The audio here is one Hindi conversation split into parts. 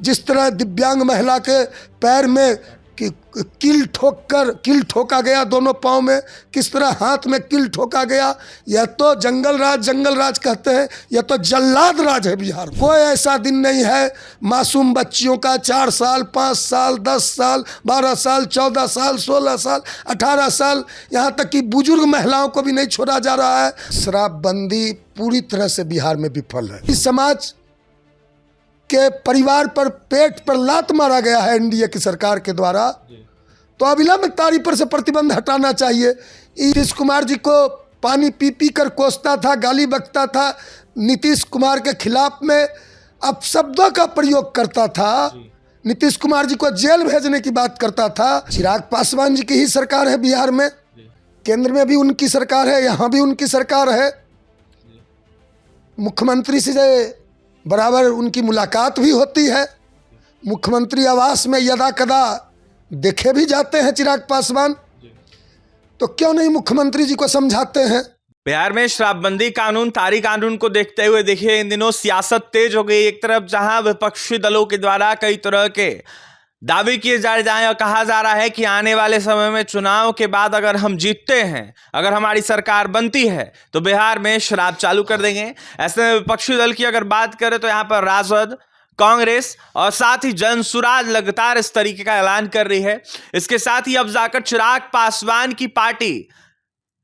जिस तरह दिव्यांग महिला के पैर में कील ठोका गया दोनों पाँव में, किस तरह हाथ में कील ठोका गया। यह तो जंगल राज कहते हैं, यह तो जल्लाद राज है बिहार। कोई ऐसा दिन नहीं है मासूम बच्चियों का 4 साल 5 साल 10 साल 12 साल 14 साल 16 साल 18 साल, यहाँ तक कि बुजुर्ग महिलाओं को भी नहीं छोड़ा जा रहा है। शराबबंदी पूरी तरह से बिहार में विफल है। इस समाज के परिवार पर पेट पर लात मारा गया है एनडीए की सरकार के द्वारा, तो अविलंब तारी पर से प्रतिबंध हटाना चाहिए। नीतीश कुमार जी को पानी पी पी कर कोसता था, गाली बकता था, नीतीश कुमार के खिलाफ में अपशब्दों का प्रयोग करता था, नीतीश कुमार जी को जेल भेजने की बात करता था। चिराग पासवान जी की ही सरकार है बिहार में, केंद्र में भी उनकी सरकार है, यहाँ भी उनकी सरकार है। मुख्यमंत्री से बराबर उनकी मुलाकात भी होती है, मुख्यमंत्री आवास में यदा कदा देखे भी जाते हैं चिराग पासवान, तो क्यों नहीं मुख्यमंत्री जी को समझाते हैं। बिहार में शराबबंदी कानून, तारी कानून को देखते हुए देखिए इन दिनों सियासत तेज हो गई। एक तरफ जहां विपक्षी दलों के द्वारा कई तरह के दावे किए जा रहे हैं और कहा जा रहा है कि आने वाले समय में चुनाव के बाद अगर हम जीतते हैं, अगर हमारी सरकार बनती है तो बिहार में शराब चालू कर देंगे। ऐसे में विपक्षी दल की अगर बात करें तो यहाँ पर राजद, कांग्रेस और साथ ही जनसुराज लगातार इस तरीके का ऐलान कर रही है। इसके साथ ही अब जाकर चिराग पासवान की पार्टी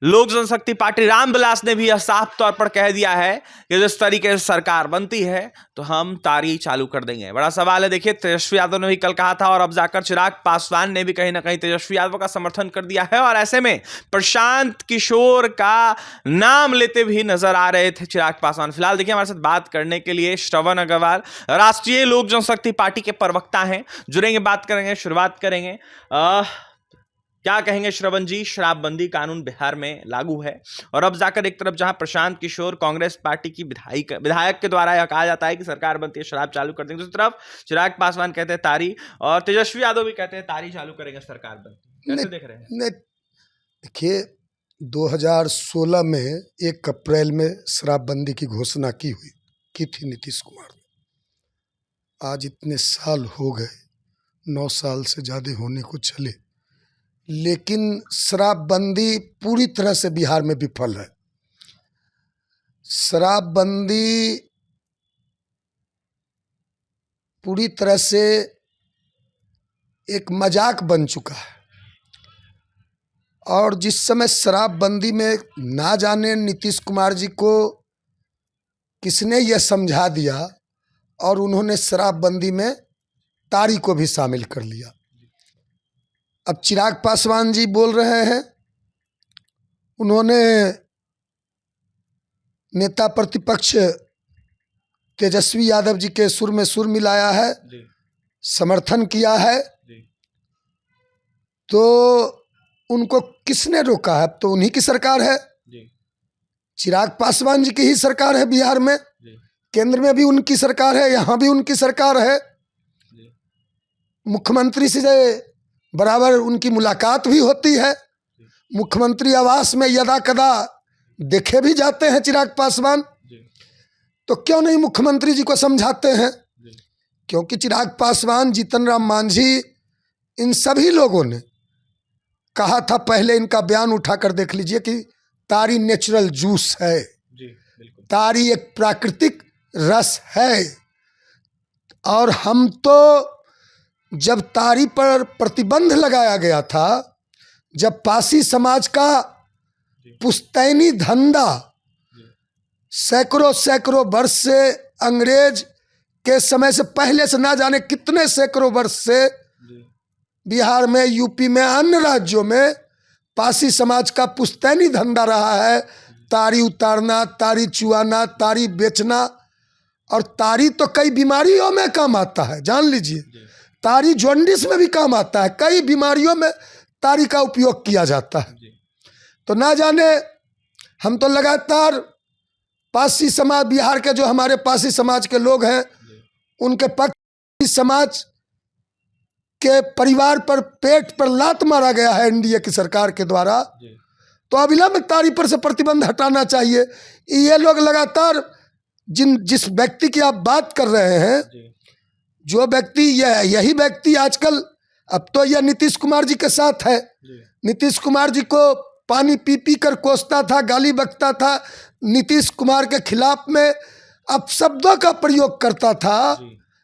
लोक जनशक्ति पार्टी रामविलास ने भी यह साफ तौर पर कह दिया है कि जिस तरीके से सरकार बनती है तो हम तारी चालू कर देंगे। बड़ा सवाल है, देखिए तेजस्वी यादव ने भी कल कहा था और अब जाकर चिराग पासवान ने भी कहीं ना कहीं तेजस्वी यादव का समर्थन कर दिया है। और ऐसे में प्रशांत किशोर का नाम लेते भी नजर आ रहे थे चिराग पासवान। फिलहाल देखिए हमारे साथ बात करने के लिए श्रवण अग्रवाल राष्ट्रीय लोक जनशक्ति पार्टी के प्रवक्ता हैं, जुड़ेंगे, बात करेंगे, शुरुआत करेंगे। क्या कहेंगे श्रवण जी, शराबबंदी कानून बिहार में लागू है और अब जाकर एक तरफ जहां प्रशांत किशोर कांग्रेस पार्टी की विधायक के द्वारा यह कहा जाता है कि सरकार बनती है शराब चालू कर देंगे, दूसरी तरफ चिराग पासवान कहते हैं तारी और तेजस्वी यादव भी कहते हैं तारी चालू करेंगे सरकार बनती, कैसे देख रहे हैं? देखिए 2016 में 1 अप्रैल में शराबबंदी की घोषणा की थी नीतीश कुमार ने। आज इतने साल हो गए, 9 साल से ज़्यादा होने को चले, लेकिन शराबबंदी पूरी तरह से बिहार में विफल है। शराबबंदी पूरी तरह से एक मजाक बन चुका है और जिस समय शराबबंदी में ना जाने नीतीश कुमार जी को किसने यह समझा दिया और उन्होंने शराबबंदी में तारी को भी शामिल कर लिया। अब चिराग पासवान जी बोल रहे हैं, उन्होंने नेता प्रतिपक्ष तेजस्वी यादव जी के सुर में सुर मिलाया है, समर्थन किया है, तो उनको किसने रोका है? अब तो उन्हीं की सरकार है, चिराग पासवान जी की ही सरकार है बिहार में, केंद्र में भी उनकी सरकार है, यहाँ भी उनकी सरकार है। मुख्यमंत्री से बराबर उनकी मुलाकात भी होती है, मुख्यमंत्री आवास में यदा कदा देखे भी जाते हैं चिराग पासवान, तो क्यों नहीं मुख्यमंत्री जी को समझाते हैं? क्योंकि चिराग पासवान, जीतन राम मांझी, इन सभी लोगों ने कहा था, पहले इनका बयान उठाकर देख लीजिए कि तारी नेचुरल जूस है, तारी एक प्राकृतिक रस है। और हम तो जब तारी पर प्रतिबंध लगाया गया था, जब पासी समाज का पुश्तैनी धंधा सैकड़ों वर्ष से, अंग्रेज के समय से पहले से ना जाने कितने सैकड़ों वर्ष से बिहार में, यूपी में, अन्य राज्यों में पासी समाज का पुश्तैनी धंधा रहा है। तारी उतारना, तारी चुआना, तारी बेचना, और तारी तो कई बीमारियों में काम आता है, जान लीजिए। तारी जॉन्डिस में भी काम आता है, कई बीमारियों में तारी का उपयोग किया जाता है। तो ना जाने हम तो लगातार पासी समाज, बिहार के जो हमारे पासी समाज के लोग हैं, उनके पक्ष समाज के परिवार पर पेट पर लात मारा गया है एनडीए की सरकार के द्वारा, तो अविलंब तारी पर से प्रतिबंध हटाना चाहिए। ये लोग लगातार जिस व्यक्ति की आप बात कर रहे हैं, जो व्यक्ति यही व्यक्ति आजकल, अब तो यह नीतीश कुमार जी के साथ है। नीतीश कुमार जी को पानी पी पी कर कोसता था, गाली बकता था, नीतीश कुमार के खिलाफ में अपशब्दों का प्रयोग करता था,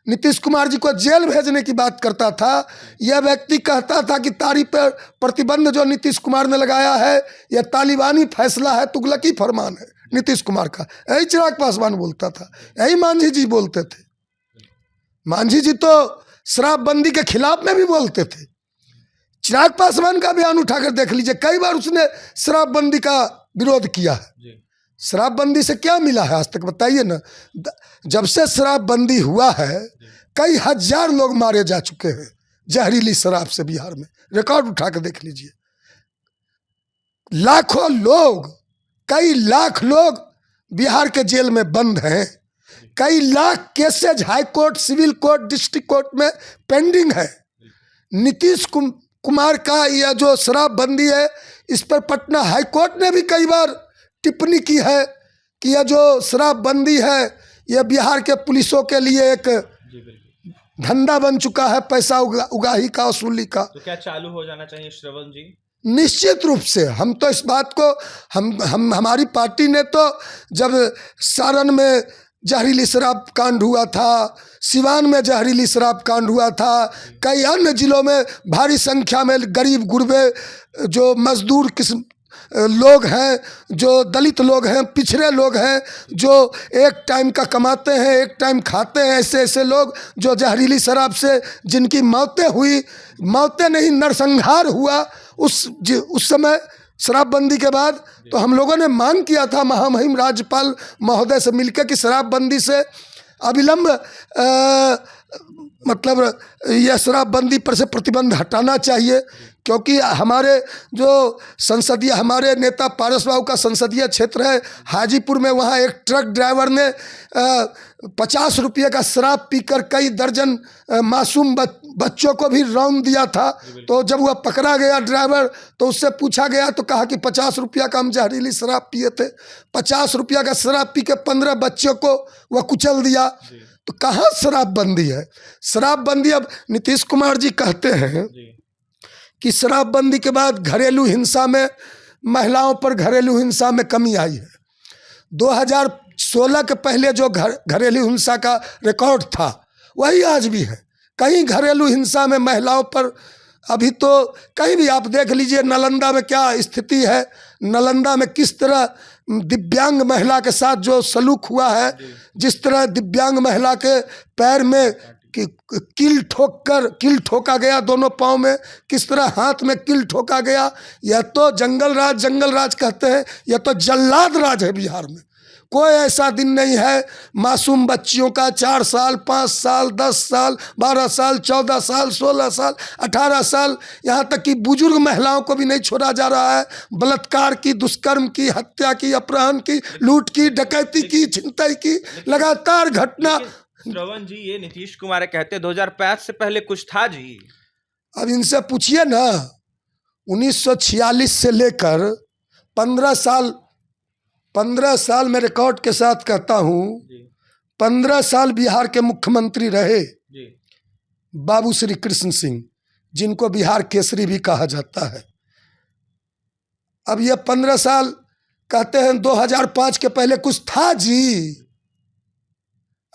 नीतीश कुमार जी को जेल भेजने की बात करता था। यह व्यक्ति कहता था कि तारी पर प्रतिबंध जो नीतीश कुमार ने लगाया है यह तालिबानी फैसला है, तुगलकी फरमान है नीतीश कुमार का। यही चिराग पासवान बोलता था, यही मांझी जी बोलते थे। मांझी जी तो शराबबंदी के खिलाफ में भी बोलते थे। चिराग पासवान का बयान उठाकर देख लीजिए, कई बार उसने शराबबंदी का विरोध किया है। शराबबंदी से क्या मिला है आज तक बताइए ना। जब से शराबबंदी हुआ है कई हजार लोग मारे जा चुके हैं जहरीली शराब से बिहार में, रिकॉर्ड उठा कर देख लीजिए। लाखों लोग, कई लाख लोग बिहार के जेल में बंद हैं। कई lakh cases high court, civil court, district court में पेंडिंग है। नीतीश कुमार का यह जो शराबबंदी है इस पर पटना हाई कोर्ट ने भी कई बार टिप्पणी की है कि यह जो शराबबंदी है यह बिहार के पुलिसों के लिए एक धंधा बन चुका है, पैसा उगाही का, वसूली का। तो क्या चालू हो जाना चाहिए श्रवण जी? निश्चित रूप से हम तो इस बात को हमारी पार्टी ने तो जब सारण में जहरीली शराब कांड हुआ था, सिवान में जहरीली शराब कांड हुआ था, कई अन्य जिलों में भारी संख्या में गरीब गुरबे जो मजदूर किस्म लोग हैं, जो दलित लोग हैं, पिछड़े लोग हैं, जो एक टाइम का कमाते हैं एक टाइम खाते हैं, ऐसे ऐसे लोग जो जहरीली शराब से जिनकी मौतें हुई, मौतें नहीं नरसंहार हुआ उस समय शराबबंदी के बाद। तो हम लोगों ने मांग किया था महामहिम राज्यपाल महोदय से मिलकर कि शराबबंदी से अविलंब मतलब यह शराबबंदी पर से प्रतिबंध हटाना चाहिए, क्योंकि हमारे जो संसदीय, हमारे नेता पारस बाबू का संसदीय क्षेत्र है हाजीपुर में, वहाँ एक ट्रक ड्राइवर ने 50 रुपये का शराब पीकर कई दर्जन मासूम बच्चों को भी रौंद दिया था। तो जब वह पकड़ा गया ड्राइवर तो उससे पूछा गया तो कहा कि 50 रुपया का हम जहरीली शराब पिए थे। 50 रुपया का शराब पी के 15 बच्चों को वह कुचल दिया। तो कहाँ शराबबंदी है? शराबबंदी, अब नीतीश कुमार जी कहते हैं कि शराबबंदी के बाद घरेलू हिंसा में, महिलाओं पर घरेलू हिंसा में कमी आई है। 2016 के पहले जो घरेलू हिंसा का रिकॉर्ड था वही आज भी है। कहीं घरेलू हिंसा में महिलाओं पर अभी तो कहीं भी आप देख लीजिए, नालंदा में क्या स्थिति है, नालंदा में किस तरह दिव्यांग महिला के साथ जो सलूक हुआ है, जिस तरह दिव्यांग महिला के पैर में कील ठोका गया, दोनों पाँव में किस तरह हाथ में कील ठोका गया। यह तो जंगल राज कहते हैं, यह तो जल्लाद राज है बिहार में। कोई ऐसा दिन नहीं है मासूम बच्चियों का 4 साल, 5 साल, 10 साल, 12 साल, 14 साल, 16 साल, 18 साल, यहाँ तक कि बुजुर्ग महिलाओं को भी नहीं छोड़ा जा रहा है। बलात्कार की, दुष्कर्म की, हत्या की, अपहरण की, लूट की, डकैती की, छिनतई की लगातार घटना। श्रवण जी, ये नीतीश कुमार कहते 2005 से पहले कुछ था जी? अब इनसे पूछिए ना। 1946 से लेकर 15 साल में रिकॉर्ड के साथ कहता हूँ, 15 साल बिहार के मुख्यमंत्री रहे बाबू श्री कृष्ण सिंह, जिनको बिहार केसरी भी कहा जाता है। अब ये 15 साल कहते हैं 2005 के पहले कुछ था जी?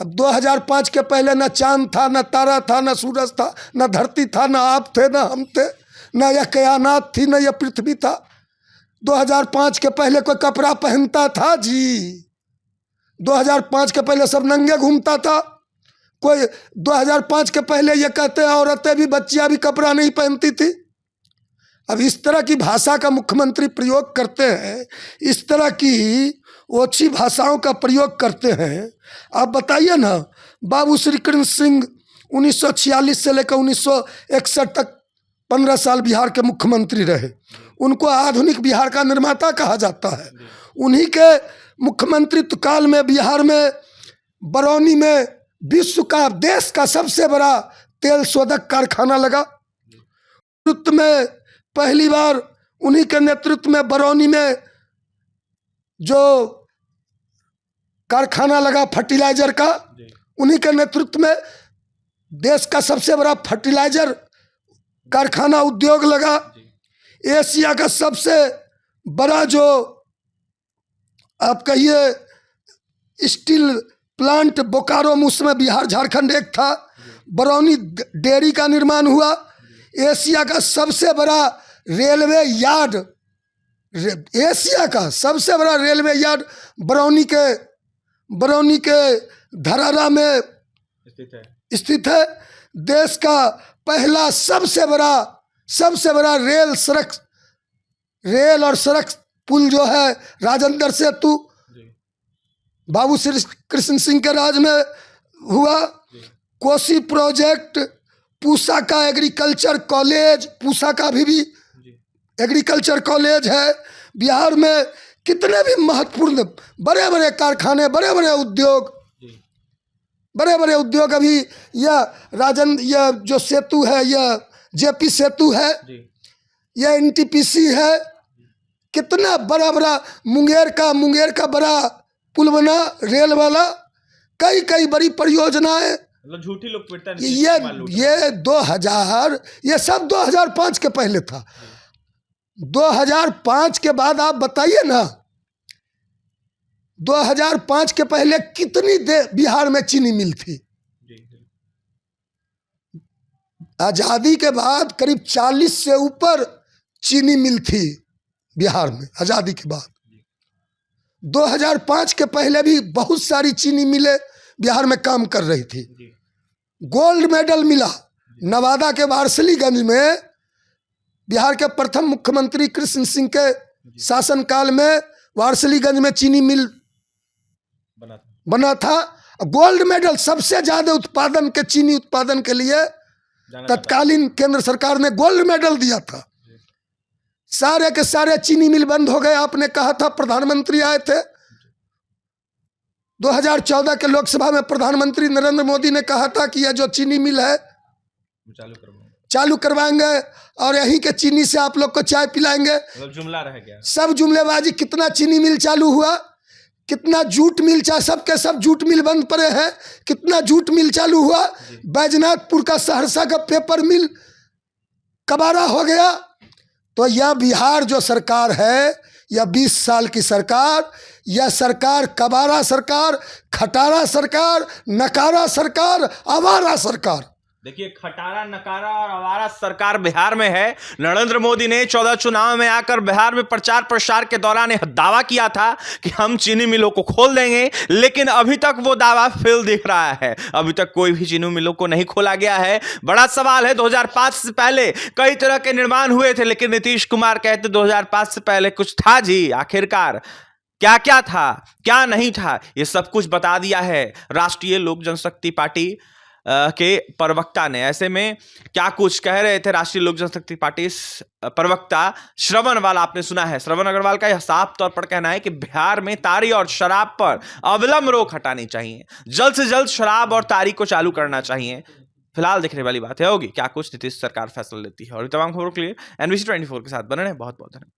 अब 2005 के पहले न चांद था, न तारा था, न सूरज था, न धरती था, न आप थे, न हम थे, न यह कायनात थी, न यह पृथ्वी था। 2005 के पहले कोई कपड़ा पहनता था जी? 2005 के पहले सब नंगे घूमता था? कोई 2005 के पहले ये कहते हैं औरतें भी, बच्चियां भी कपड़ा नहीं पहनती थी? अब इस तरह की भाषा का मुख्यमंत्री प्रयोग करते हैं, इस तरह की ओछी भाषाओं का प्रयोग करते हैं। आप बताइए ना, बाबू श्री कृष्ण सिंह 1946 से लेकर 1961 तक 15 साल बिहार के मुख्यमंत्री रहे। उनको आधुनिक बिहार का निर्माता कहा जाता है। उन्हीं के मुख्यमंत्रित्व काल में बिहार में बरौनी में विश्व का, देश का सबसे बड़ा तेल शोधक कारखाना लगा। नेतृत्व में पहली बार उन्हीं के नेतृत्व में बरौनी में जो कारखाना लगा फर्टिलाइजर का, उन्हीं के नेतृत्व में देश का सबसे बड़ा फर्टिलाइजर कारखाना उद्योग लगा। एशिया का सबसे बड़ा जो आप कहिए स्टील प्लांट बोकारो में, उसमें बिहार झारखंड एक था। बरौनी डेयरी का निर्माण हुआ। एशिया का सबसे बड़ा रेलवे यार्ड, एशिया का सबसे बड़ा रेलवे यार्ड बरौनी के धरारा में स्थित है। देश का पहला सबसे बड़ा रेल और सड़क पुल जो है राजेंद्र सेतु बाबू श्री कृष्ण सिंह के राज में हुआ। कोसी प्रोजेक्ट, पूसा का एग्रीकल्चर कॉलेज, पूसा का भी एग्रीकल्चर कॉलेज है। बिहार में कितने भी महत्वपूर्ण बड़े बड़े कारखाने, बड़े बड़े उद्योग अभी यह जो सेतु है, यह जेपी सेतु है, यह एनटीपीसी है। कितना बड़ा मुंगेर का बड़ा पुल बना रेल वाला। कई बड़ी परियोजनाएं। मतलब झूठी लोकप्रियता ये सब 2005 के पहले था। 2005 के बाद आप बताइए ना, 2005 के पहले कितनी बिहार में चीनी मिल थी। आजादी के बाद करीब 40 से ऊपर चीनी मिल थी बिहार में। आजादी के बाद 2005 के पहले भी बहुत सारी चीनी मिलें बिहार में काम कर रही थी। गोल्ड मेडल मिला नवादा के वारसलीगंज में। बिहार के प्रथम मुख्यमंत्री कृष्ण सिंह के शासनकाल में वारसलीगंज में चीनी मिल बना था। गोल्ड मेडल सबसे ज्यादा उत्पादन के चीनी उत्पादन के लिए तत्कालीन केंद्र सरकार ने गोल्ड मेडल दिया था। सारे के सारे चीनी मिल बंद हो गए। आपने कहा था, प्रधानमंत्री आए थे 2014 के लोकसभा में, प्रधानमंत्री नरेंद्र मोदी ने कहा था कि यह जो चीनी मिल है चालू करवाएंगे और यहीं के चीनी से आप लोग को चाय पिलाएंगे। जुमला रह गया, सब जुमलेबाजी। कितना चीनी मिल चालू हुआ, कितना जूट मिल सबके सब जूट मिल बंद पड़े हैं। कितना जूट मिल चालू हुआ। बैजनाथपुर का सहरसा का पेपर मिल कबाड़ा हो गया। तो यह बिहार जो सरकार है, यह 20 साल की सरकार, यह सरकार कबाड़ा सरकार, खटारा सरकार, नकारा सरकार, आवारा सरकार। देखिए, खटारा, नकारा और आवारा सरकार बिहार में है। नरेंद्र मोदी ने 14 चुनाव में आकर बिहार में प्रचार प्रसार के दौरान यह दावा किया था कि हम चीनी मिलों को खोल देंगे, लेकिन अभी तक वो दावा फेल दिख रहा है। अभी तक कोई भी चीनी मिलों को नहीं खोला गया है। बड़ा सवाल है, 2005 से पहले कई तरह के निर्माण हुए थे, लेकिन नीतीश कुमार कहते 2005 से पहले कुछ था जी। आखिरकार क्या क्या था, क्या नहीं था, ये सब कुछ बता दिया है राष्ट्रीय लोक जनशक्ति पार्टी के प्रवक्ता ने। ऐसे में क्या कुछ कह रहे थे राष्ट्रीय लोक जनशक्ति पार्टी प्रवक्ता श्रवण अग्रवाल, आपने सुना है। श्रवण अग्रवाल का यह साफ तौर पर कहना है कि बिहार में तारी और शराब पर अविलंब रोक हटानी चाहिए। जल्द से जल्द शराब और तारी को चालू करना चाहिए। फिलहाल देखने वाली बात है होगी क्या कुछ नीतीश सरकार फैसला लेती है। और तमाम खबरों के लिए NBC 24 के साथ बने रहें। बहुत बहुत धन्यवाद।